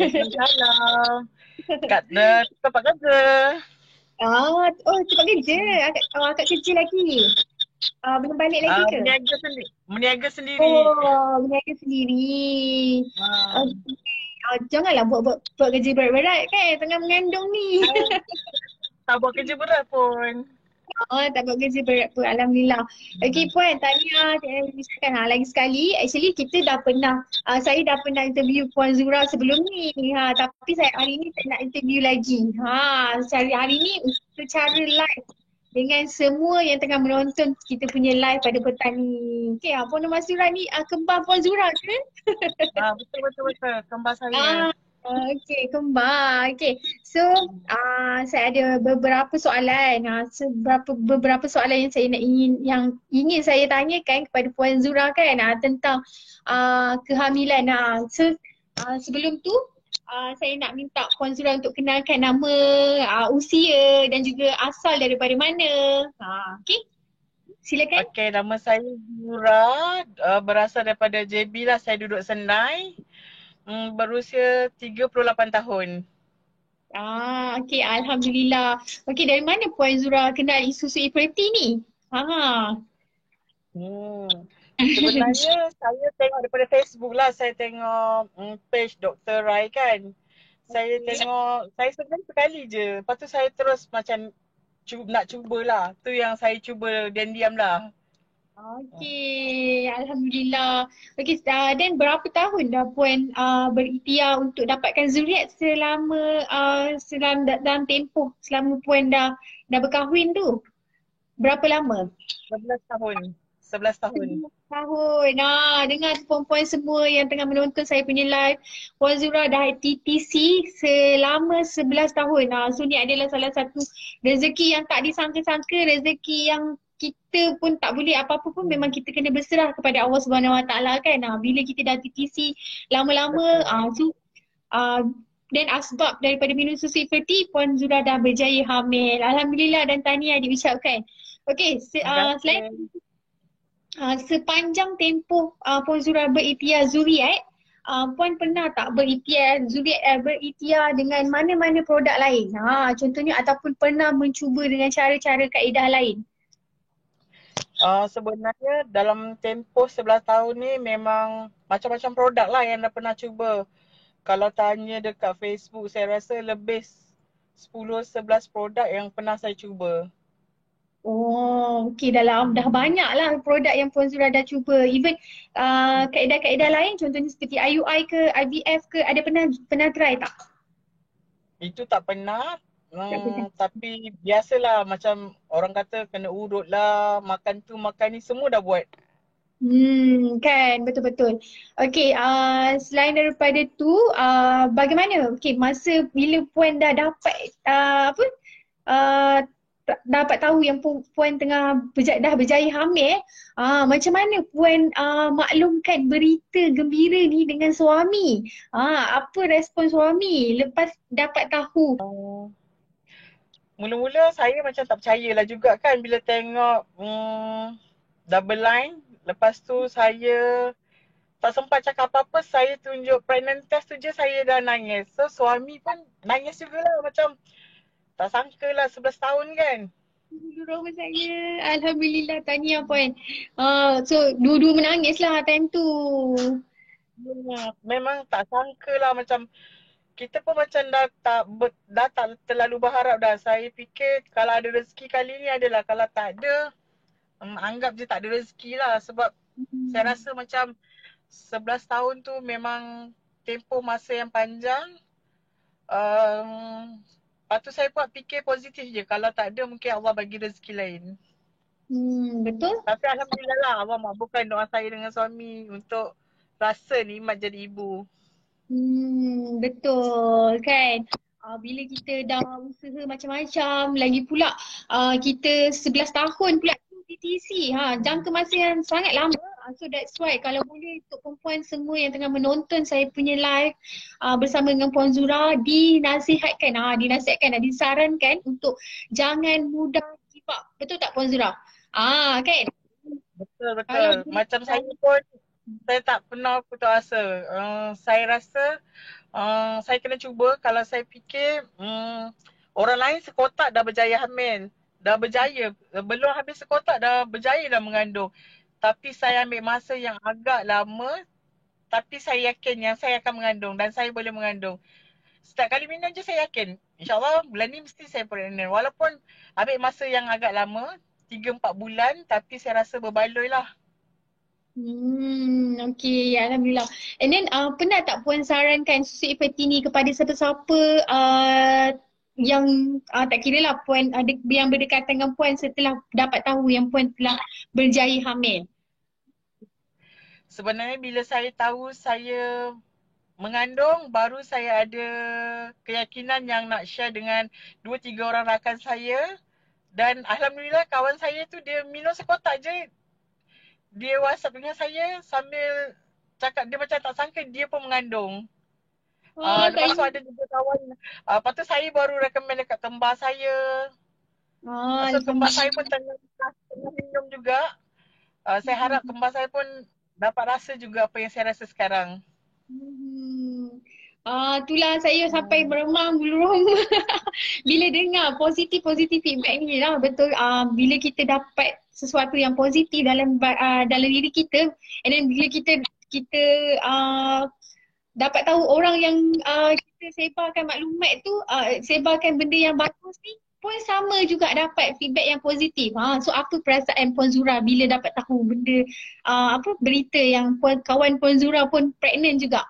Waalaikumsalam. Kak tempat kerja. Oh, tempat kerja. Akak kerja lagi. Belum balik lagi ke? Meniaga sendiri. Oh, berniaga sendiri. Ah, Okay. Janganlah buat kerja berat-berat kan. Tengah mengandung ni. ah, tak buat kerja berat pun. Oh, tak buat kerja berat pun. Alhamdulillah. Okey Hmm. Puan, tahniah. Lagi sekali. Actually kita dah pernah, saya dah pernah interview Puan Zura sebelum ni. Tapi saya hari ni tak nak interview lagi. Hari ni secara live dengan semua yang tengah menonton kita punya live pada petang ni. Okey, Puan Nur Zura ni kembar Puan Zura ke? Betul betul betul. Kembar saya. Ah, okey, kembar. Okey. So, saya ada beberapa soalan. Beberapa soalan yang saya ingin saya tanyakan kepada Puan Zura kan tentang kehamilan. So, sebelum tu saya nak minta Puan Zura untuk kenalkan nama, usia dan juga asal daripada mana. Okey. Silakan. Okey, nama saya Zura. Berasal daripada JB lah. Saya duduk Senai. Berusia 38 tahun. Okey, Alhamdulillah. Okey, dari mana Puan Zura kenal isu-isu infertility ni? Ha. Hmm. Sebenarnya saya tengok daripada Facebook lah. Saya tengok page Dr. Rai kan. Saya tengok, saya sebenarnya sekali je. Lepas tu saya terus macam nak cubalah. Tu yang saya cuba diam-diam lah. Okey, Alhamdulillah. Okey, dan berapa tahun dah Puan berikhtiar untuk dapatkan zuriat dalam tempoh selama Puan dah berkahwin tu? Berapa lama? 11 tahun. 11 tahun. 11 tahun. Dengar tu perempuan semua yang tengah menonton saya punya live. Puan Zura dah TTC selama 11 tahun. So ni adalah salah satu rezeki yang tak disangka-sangka, rezeki yang kita pun tak boleh apa-apa pun memang kita kena berserah kepada Allah Subhanahu Wa Taala kan. Bila kita dah TTC lama-lama Betul. uh, dan asbab daripada minum susu infertility Puan Zura dah berjaya hamil. Alhamdulillah dan tahniah diucapkan. Okey, Terima selain kasih. sepanjang tempoh Puan Zura berikhtiar zuriat, Puan pernah tak berikhtiar dengan mana-mana produk lain? Contohnya ataupun pernah mencuba dengan cara-cara kaedah lain? Sebenarnya dalam tempoh 11 tahun ni memang macam-macam produk lah yang dah pernah cuba. Kalau tanya dekat Facebook, saya rasa lebih 10-11 produk yang pernah saya cuba. Oh, okey dah banyak lah produk yang Puan Zura dah cuba. Even kaedah-kaedah lain contohnya seperti IUI ke, IVF ke, ada pernah try tak? Itu tak pernah. Tak pernah. Tapi biasalah macam orang kata kena urut lah, makan tu makan ni semua dah buat. Kan betul-betul. Okey, selain daripada tu, bagaimana? Okey, masa bila Puan dah dapat apa? Uh, dapat tahu yang Puan dah berjaya hamil, macam mana Puan maklumkan berita gembira ni dengan suami? Apa respon suami lepas dapat tahu? Mula-mula saya macam tak percayalah juga kan bila tengok double line. Lepas tu saya tak sempat cakap apa-apa, saya tunjuk pregnant test tu je saya dah nangis. So suami pun nangis jugalah macam tak sangka lah 11 tahun kan. Dulu saya, Alhamdulillah, tahniah Puan. So dua-dua menangis lah time tu. Memang tak sangka lah macam kita pun macam dah tak terlalu berharap dah. Saya fikir kalau ada rezeki kali ni adalah, kalau tak ada anggap je tak ada rezeki lah. Sebab saya Hmm. rasa macam 11 tahun tu memang tempoh masa yang panjang. Lepas tu saya buat fikir positif je. Kalau tak ada mungkin Allah bagi rezeki lain. Betul? Tapi Alhamdulillah lah Allah makbulkan doa saya dengan suami untuk rasa nikmat jadi ibu. Betul kan. Bila kita dah usaha macam-macam, lagi pula kita 11 tahun pula TTC. Jangka masa yang sangat lama. So that's why kalau boleh untuk perempuan semua yang tengah menonton saya punya live bersama dengan Puan Zura dinasihatkan, disarankan untuk jangan mudah give up. Betul tak Puan Zura? Kan? Betul Kalau betul. boleh Macam saya pun saya tak pernah putus asa. Saya rasa Saya kena cuba. Kalau saya fikir orang lain sekotak dah berjaya hamil. Dah berjaya. Belum habis sekotak dah berjaya dah mengandung. Tapi saya ambil masa yang agak lama. Tapi saya yakin yang saya akan mengandung dan saya boleh mengandung. Setiap kali minum je saya yakin. InsyaAllah bulan ni mesti saya pregnant. Walaupun ambil masa yang agak lama. 3-4 bulan. Tapi saya rasa berbaloi lah. Okay, Alhamdulillah. And then pernah tak Puan sarankan susu Efati ni kepada siapa-siapa yang tak kira lah Puan yang berdekatan dengan Puan setelah dapat tahu yang Puan telah berjaya hamil? Sebenarnya bila saya tahu saya mengandung, baru saya ada keyakinan yang nak share dengan 2-3 orang rakan saya. Dan Alhamdulillah kawan saya tu dia minum sekotak je. Dia WhatsApp dengan saya sambil cakap dia macam tak sangka dia pun mengandung. Lepas tu ada juga kawan. Lepas tu saya baru recommend dekat kembar saya. So kembar saya pun tengah minum juga. Saya harap kembar saya pun dapat rasa juga apa yang saya rasa sekarang. Itulah saya sampai meremang bulu roma bila dengar positif-positif feedback ni lah. Betul, bila kita dapat sesuatu yang positif dalam diri kita, and then bila kita dapat tahu orang yang kita sebarkan maklumat tu, sebarkan benda yang bagus ni pun sama juga dapat feedback yang positif. So apa perasaan Puan Zura bila dapat tahu benda berita yang kawan Puan Zura pun pregnant juga?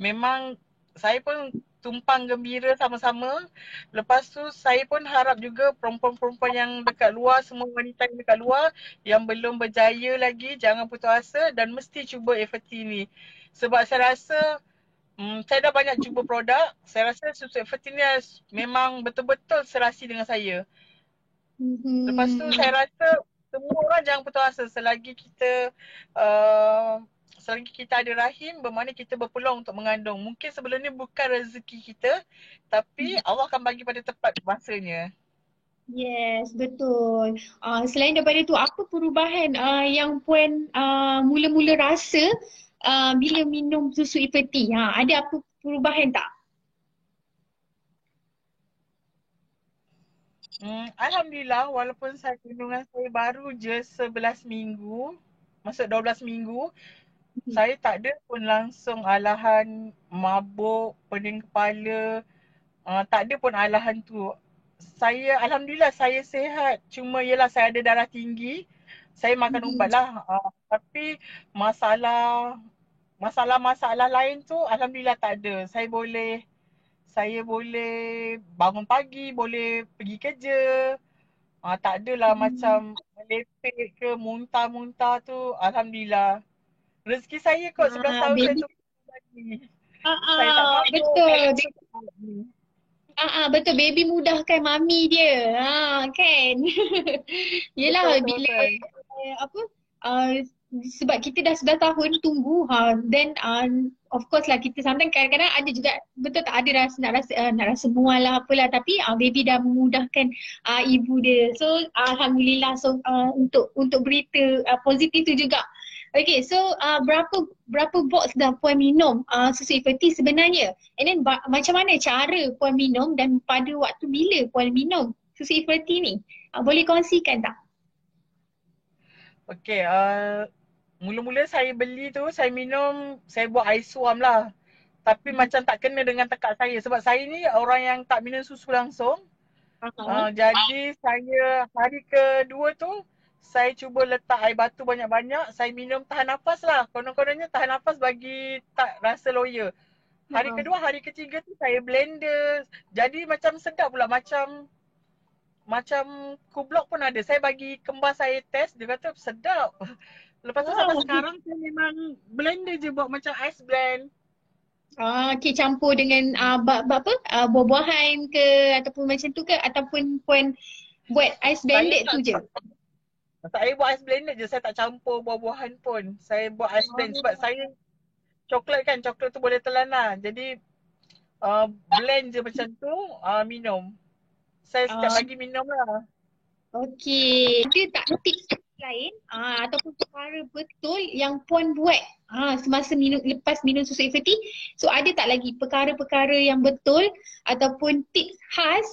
Memang saya pun tumpang gembira sama-sama. Lepas tu saya pun harap juga perempuan-perempuan yang dekat luar, semua wanita yang dekat luar yang belum berjaya lagi, jangan putus asa dan mesti cuba FT ni. Sebab saya rasa saya dah banyak cuba produk. Saya rasa susu FT ni memang betul-betul serasi dengan saya. Lepas tu saya rasa semua orang jangan putus asa uh, selagi kita ada rahim, bermakna kita berpeluang untuk mengandung. Mungkin sebelum ni bukan rezeki kita, tapi Allah akan bagi pada tepat masanya. Yes, betul. Selain daripada tu, apa perubahan yang Puan mula-mula rasa bila minum susu Ipeti? Ada apa perubahan tak? Alhamdulillah, walaupun kandungan saya baru je 11 minggu, masuk 12 minggu, saya tak ada pun langsung alahan mabuk, pening kepala, tak ada pun alahan tu. Alhamdulillah saya sihat. Cuma yelah saya ada darah tinggi. Saya makan ubat lah. Tapi masalah masalah-masalah lain tu alhamdulillah tak ada. Saya boleh bangun pagi, boleh pergi kerja. Tak adalah macam melepek ke muntah-muntah tu. Alhamdulillah. Rezeki saya kot 11 tahun saya Baby, tunggu lagi. Saya tak mabuk, saya betul. rasa tak mabuk. Betul, baby mudahkan mami dia. Kan? Yelah, Betul, bila betul. apa uh, sebab kita dah 11 tahun tunggu, then of course lah kita sometimes kadang-kadang ada juga betul tak ada rasa nak rasa mual lah apalah, tapi baby dah memudahkan ibu dia. So alhamdulillah. So untuk berita positif tu juga. Okay, so berapa box dah Puan minum susu Efati sebenarnya? And then macam mana cara Puan minum dan pada waktu bila Puan minum susu Efati ni? Boleh kongsikan tak? Okay, mula-mula saya beli tu, saya minum, saya buat air suam lah. Tapi macam tak kena dengan tekak saya. Sebab saya ni orang yang tak minum susu langsung. Jadi saya hari kedua tu, saya cuba letak air batu banyak-banyak. Saya minum tahan nafas lah. Konon-kononnya tahan nafas bagi tak rasa loya. Hari kedua, hari ketiga tu saya blender. Jadi macam sedap pula. Macam kublok pun ada. Saya bagi kembar saya test, dia kata sedap. Lepas tu sampai sekarang saya memang blender je buat macam ice blend. Okay, campur dengan apa? Buah-buahan ke ataupun macam tu ke, ataupun Puan buat ice Saya blended tak, tu je? saya buat ice blended je. Saya tak campur buah-buahan pun. Saya buat ice blend sebab saya coklat tu boleh telan lah. Jadi blend je macam tu, minum. Saya setiap Ah, pagi minum lah. okay. Ada tak tips lain ataupun perkara betul yang puan buat semasa lepas minum susu Everty. So ada tak lagi perkara-perkara yang betul ataupun tips khas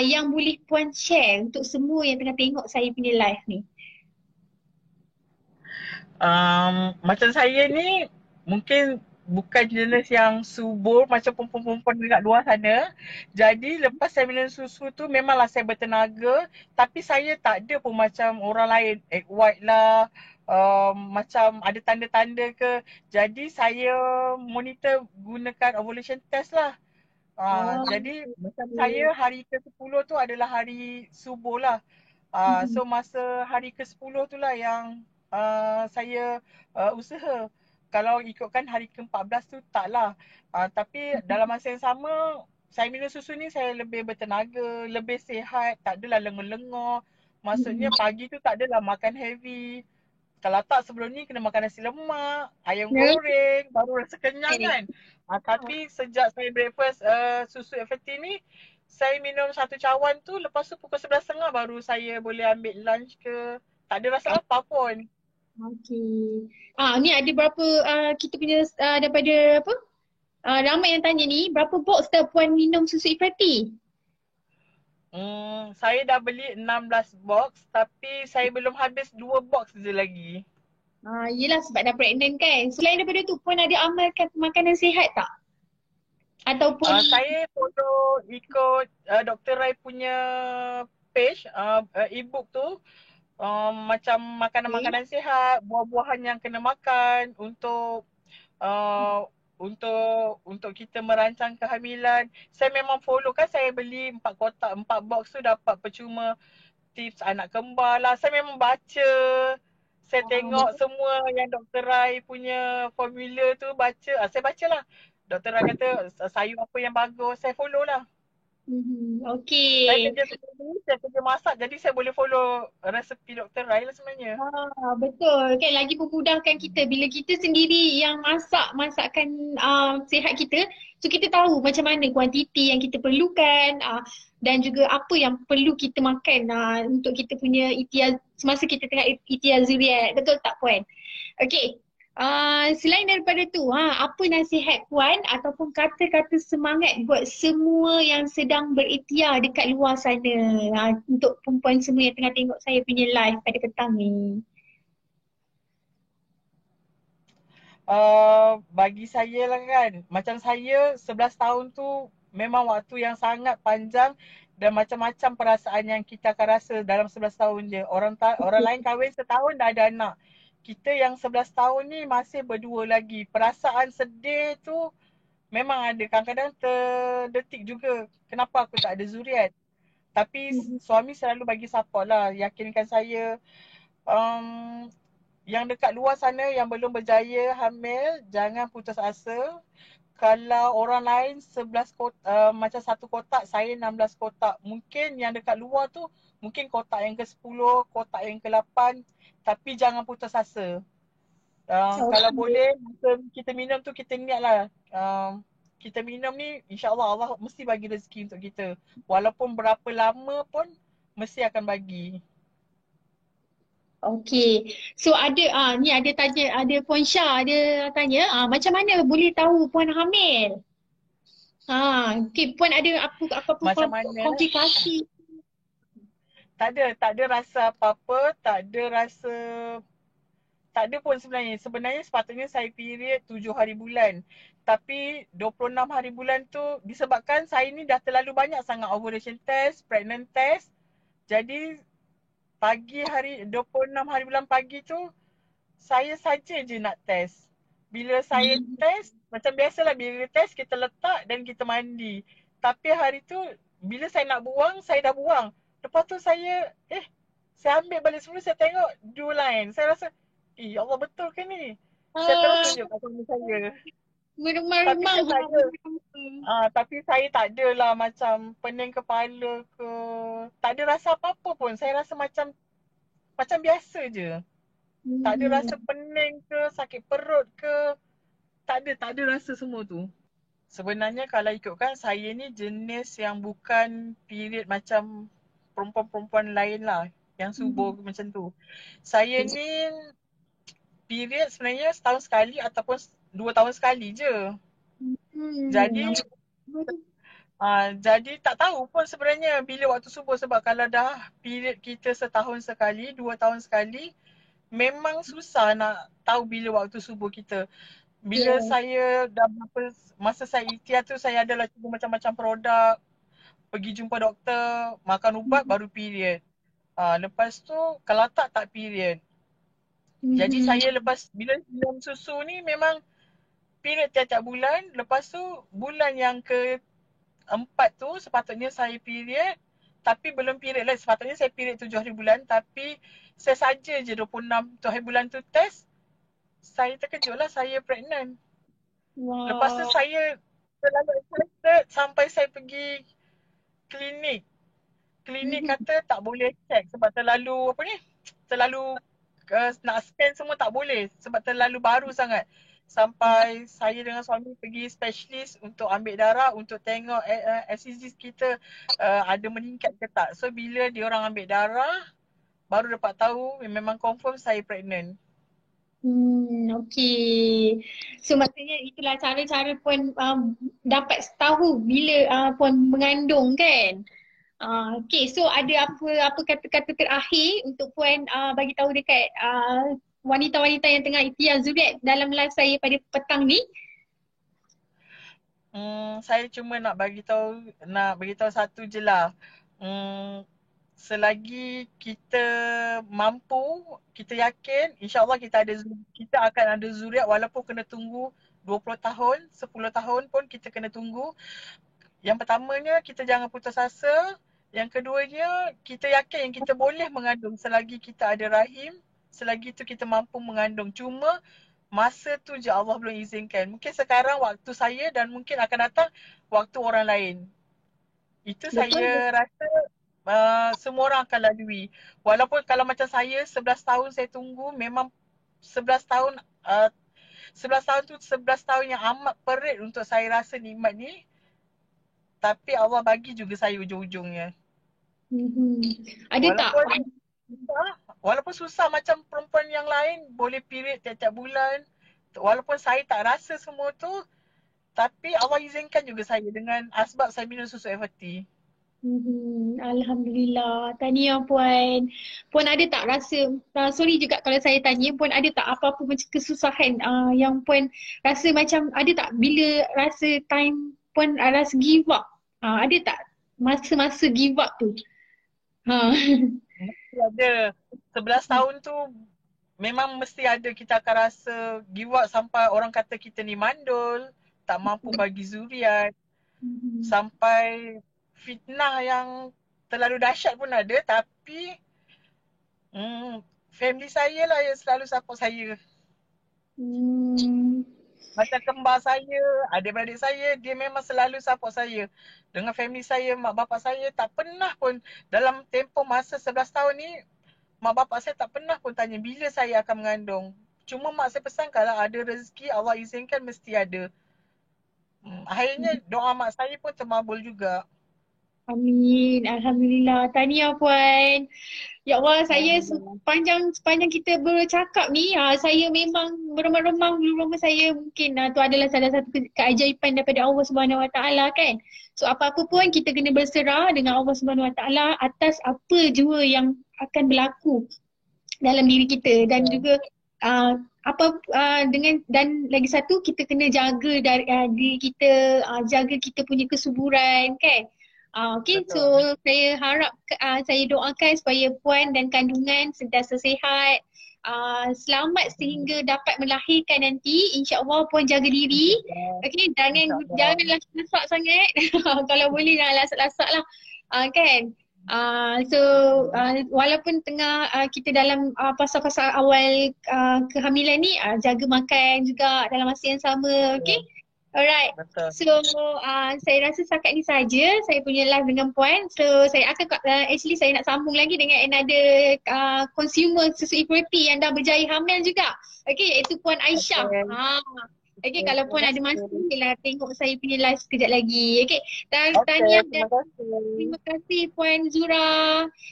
yang boleh puan share untuk semua yang tengah tengok saya punya live ni? Macam saya ni mungkin bukan jenis yang subur macam perempuan-perempuan dekat luar sana. Jadi lepas saya minum susu tu memanglah saya bertenaga, tapi saya tak ada pun macam orang lain egg white lah, macam ada tanda-tanda ke. Jadi saya monitor gunakan ovulation test lah. Oh, Jadi macam okay. saya hari ke-10 tu adalah hari subuh lah. Mhm. So masa hari ke-10 tu lah yang saya usaha. Kalau ikutkan hari ke-14 tu taklah. Tapi dalam masa yang sama, saya minum susu ni saya lebih bertenaga, lebih sihat, tak adalah lengur-lengur. Maksudnya Mhm. pagi tu tak adalah makan heavy. Kalau tak sebelum ni kena makan nasi lemak, ayam Okay. goreng, baru rasa kenyang kan. Tapi sejak saya breakfast susu FT ni, saya minum satu cawan tu, lepas tu pukul 11.30 baru saya boleh ambil lunch ke. Tak ada rasa lapar pun. Okay. Ni ada berapa kita punya daripada apa? Ramai yang tanya ni, berapa box dah puan minum susu Ifati? Saya dah beli 16 box tapi saya belum habis 2 box je lagi. Yelah sebab dah pregnant kan. Selain daripada tu, puan ada amalkan makanan sihat tak? Ataupun Saya follow ikut Dr. Rai punya page, e-book tu. Macam okay. makanan-makanan sihat, buah-buahan yang kena makan uh, untuk kita merancang kehamilan. Saya memang follow kan, saya beli 4 kotak, 4 box tu dapat percuma tips anak kembar lah. Saya memang baca. Saya tengok semua yang Dr. Rai punya formula tu baca. Saya baca lah. Dr. Rai kata sayur apa yang bagus, saya follow lah. Saya Okay. kerja sendiri, saya kerja masak jadi saya boleh follow resepi Dr. Rai lah sebenarnya. Betul kan, lagi memudahkan kita bila kita sendiri yang masak masakan sihat kita, so kita tahu macam mana kuantiti yang kita perlukan, dan juga apa yang perlu kita makan untuk kita punya ikhtiar semasa kita tengah ikhtiar zuriat, betul tak puan? Okay. Selain daripada tu, apa nasihat puan ataupun kata-kata semangat buat semua yang sedang berikhtiar dekat luar sana, untuk perempuan semua yang tengah tengok saya punya live pada petang ni? Bagi saya lah kan, macam saya 11 tahun tu memang waktu yang sangat panjang dan macam-macam perasaan yang kita akan rasa dalam 11 tahun je. Orang lain kahwin setahun dah ada anak. Kita yang 11 tahun ni masih berdua lagi. Perasaan sedih tu memang ada. Kadang-kadang terdetik juga kenapa aku tak ada zuriat. Tapi suami selalu bagi support lah, yakinkan saya. Um, yang dekat luar sana yang belum berjaya hamil, jangan putus asa. Kalau orang lain 11 kotak, macam satu kotak, saya 16 kotak. Mungkin yang dekat luar tu, mungkin kotak yang ke-10, kotak yang ke-8. Tapi jangan putus asa. Kalau Okay. boleh, masa kita minum tu kita niat lah. Kita minum ni, insyaAllah Allah mesti bagi rezeki untuk kita. Walaupun berapa lama pun, mesti akan bagi. Okay. So ada ni ada tanya, ada Puan Syah ada tanya, macam mana boleh tahu puan hamil? Okay, puan ada apa Macam mana? komplikasi? Tak ada rasa apa-apa, tak ada pun sebenarnya. Sebenarnya sepatutnya saya period 7 hari bulan. Tapi 26 hari bulan tu disebabkan saya ni dah terlalu banyak sangat ovulation test, pregnant test. Jadi pagi hari 26 hari bulan pagi tu saya saja je nak test. Bila saya test, macam biasalah bila test kita letak dan kita mandi. Tapi hari tu bila saya nak buang, saya dah buang. Lepas tu saya ambil balik semula, saya tengok dua line. Saya rasa, ya Allah betul ke ni? Saya terus Ah, tunjuk kat suami saya. Tapi Meremang-remang. saya tak ada. Tapi saya tak adalah macam pening kepala ke. Tak ada rasa apa-apa pun. Saya rasa macam biasa je. Tak ada Hmm. rasa pening ke, sakit perut ke. Tak ada rasa semua tu. Sebenarnya kalau ikutkan saya ni jenis yang bukan period macam perempuan-perempuan lain lah. yang subuh macam tu. Saya ni period sebenarnya setahun sekali ataupun 2 tahun sekali je. Jadi Hmm. jadi tak tahu pun sebenarnya bila waktu subuh, sebab kalau dah period kita setahun sekali, 2 tahun sekali, memang susah nak tahu bila waktu subuh kita. Bila Yeah. saya dah berapa, masa saya ikhtiar tu saya adalah cuba macam-macam produk, pergi jumpa doktor, makan ubat baru period. Lepas tu kalau tak period. Jadi Mhm. saya lepas bila minum susu ni memang period tiap-tiap bulan. Lepas tu bulan yang keempat tu sepatutnya saya period. Tapi belum period lah. Sepatutnya saya period 7 hari bulan. Tapi saya saja je 26 tu hari bulan tu test. Saya terkejut lah saya pregnant. Lepas tu Wow. saya terlalu excited sampai saya pergi klinik. Klinik Mhm. kata tak boleh check sebab terlalu apa ni? Terlalu nak scan semua tak boleh sebab terlalu baru sangat. Sampai saya dengan suami pergi specialist untuk ambil darah untuk tengok SCG kita ada meningkat ke tak. So bila dia orang ambil darah baru dapat tahu memang confirm saya pregnant. Okay. So maksudnya itulah cara-cara Puan dapat tahu bila Puan mengandung kan? Okay, so ada apa kata-kata terakhir untuk Puan bagi tahu dekat wanita-wanita yang tengah ikhtiar zuriat dalam live saya pada petang ni? Saya cuma nak bagi tahu satu je lah. Selagi kita mampu, kita yakin insya-Allah kita akan ada zuriat walaupun kena tunggu 20 tahun, 10 tahun pun kita kena tunggu. Yang pertamanya kita jangan putus asa. Yang keduanya kita yakin yang kita boleh mengandung selagi kita ada rahim, selagi tu kita mampu mengandung. Cuma masa tu je Allah belum izinkan. Mungkin sekarang waktu saya dan mungkin akan datang waktu orang lain. Itu Betul, betul. saya rasa semua orang akan lalui. Walaupun kalau macam saya 11 tahun saya tunggu, memang 11 tahun 11 tahun tu 11 tahun yang amat perit untuk saya rasa nikmat ni. Tapi Allah bagi juga saya ujung-ujungnya. Mhm. Ada tak? Walaupun susah, walaupun susah macam perempuan yang lain boleh period tiap-tiap bulan. Walaupun saya tak rasa semua tu, tapi Allah izinkan juga saya dengan asbab saya minum susu FRT. Alhamdulillah. Tahniah Puan. Puan ada tak rasa, sorry juga kalau saya tanya, Puan ada tak apa-apa macam kesusahan yang Puan rasa macam, ada tak bila rasa time Puan rasa give up? Ada tak masa-masa give up tu? Ha. Mesti ada. 11 tahun tu memang mesti ada kita akan rasa give up sampai orang kata kita ni mandul, tak mampu bagi zuriat, Mhm. sampai fitnah yang terlalu dahsyat pun ada, tapi family saya lah yang selalu support saya. Hmm. Macam kembar saya, adik-beradik saya, dia memang selalu support saya. Dengan family saya, mak bapak saya tak pernah pun dalam tempoh masa 11 tahun ni, mak bapak saya tak pernah pun tanya bila saya akan mengandung. Cuma mak saya pesan kalau ada rezeki Allah izinkan mesti ada. Akhirnya doa mak saya pun termabul juga. Amin. Alhamdulillah. Tahniah Puan. Ya Allah, saya Alhamdulillah. sepanjang kita bercakap ni, saya memang meremang-remang bulu roma saya mungkin tu adalah salah satu keajaiban daripada Allah Subhanahu Wa Taala kan. So apa-apa pun kita kena berserah dengan Allah Subhanahu Wa Taala atas apa jua yang akan berlaku dalam diri kita dan Betul. juga dengan dan lagi satu kita kena jaga dari diri kita, jaga kita punya kesuburan kan. Okay, so Betul. saya harap saya doakan supaya Puan dan kandungan sentiasa sihat, selamat sehingga dapat melahirkan nanti. InsyaAllah Puan jaga diri. InsyaAllah. Okay, InsyaAllah. jangan lasak sangat. Kalau boleh jangan lasak-lasak lah. Kan? So walaupun tengah kita dalam fasa-fasa awal kehamilan ni, jaga makan juga dalam masa yang sama. Okay? Betul. Alright. Betul. So saya rasa setakat ni saja saya punya live dengan Puan. So saya akan actually saya nak sambung lagi dengan another consumer susu equity yang dah berjaya hamil juga. Okay, iaitu Puan Aisyah. Okay. Okay, Okay, kalau terima pun ada masa, kasih. okay lah tengok saya punya live sekejap lagi. Okay, Okay, tahniah dan terima kasih. terima kasih Puan Zura.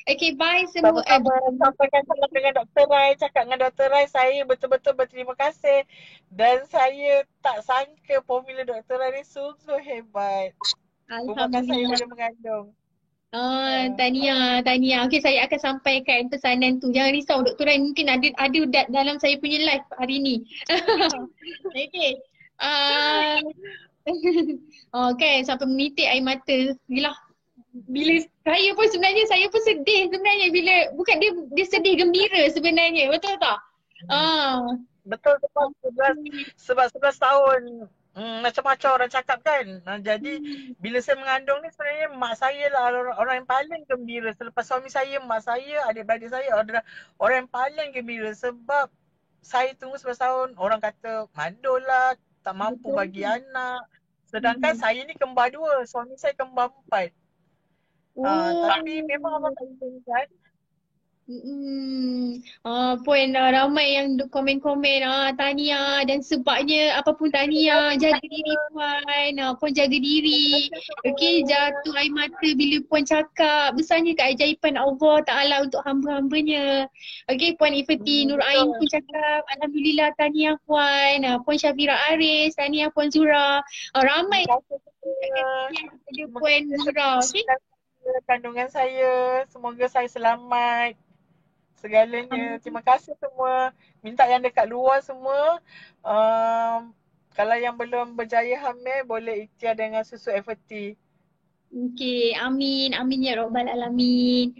Okay, bye semua. Sama-sama, sampaikan salam dengan Dr. Rai. Cakap dengan Dr. Rai, saya betul-betul berterima kasih. Dan saya tak sangka formula Dr. Rai ni sungguh hebat. Buatkan saya Alhamdulillah. boleh mengandung. Ah, Tahniah. Okay, saya akan sampaikan pesanan tu. Jangan risau, Dr. Rai mungkin ada dalam saya punya live hari ni. Okay. Uh, okay, sampai menitik air mata. Bila saya pun sedih sebenarnya bila bukan dia sedih gembira sebenarnya. Betul tak? Ah. betul sebab 11 tahun macam-macam orang cakap kan. Jadi bila saya mengandung ni sebenarnya mak saya lah orang yang paling gembira. Selepas suami saya, mak saya, adik-beradik saya adalah orang yang paling gembira sebab saya tunggu 11 tahun orang kata mandul lah, tak mampu Betul. bagi anak. Sedangkan Hmm. saya ni kembar dua, suami saya kembar empat. Oh. Tapi memang Allah tak izinkan. Puan ramai yang komen-komen tahniah dan sebabnya apapun tahniah jaga diri Puan. Puan jaga diri. Okey, jatuh air mata bila Puan cakap besarnya keajaiban Allah Ta'ala untuk hamba-hambanya. Okey, Puan Ifati Nur Ain Betul. pun cakap Alhamdulillah tahniah Puan. Puan Syafira Aris, tahniah Puan Zura. Ramai Terima kasih cakap semua. tahniah kepada Terima Puan kasih Zura. Okey. kepada kandungan saya. Semoga saya selamat. Segalanya. Terima kasih semua. Minta yang dekat luar semua. Um, kalau yang belum berjaya hamil, boleh ikhtiar dengan susu FT. Okey, amin. Amin ya Rabbal Alamin.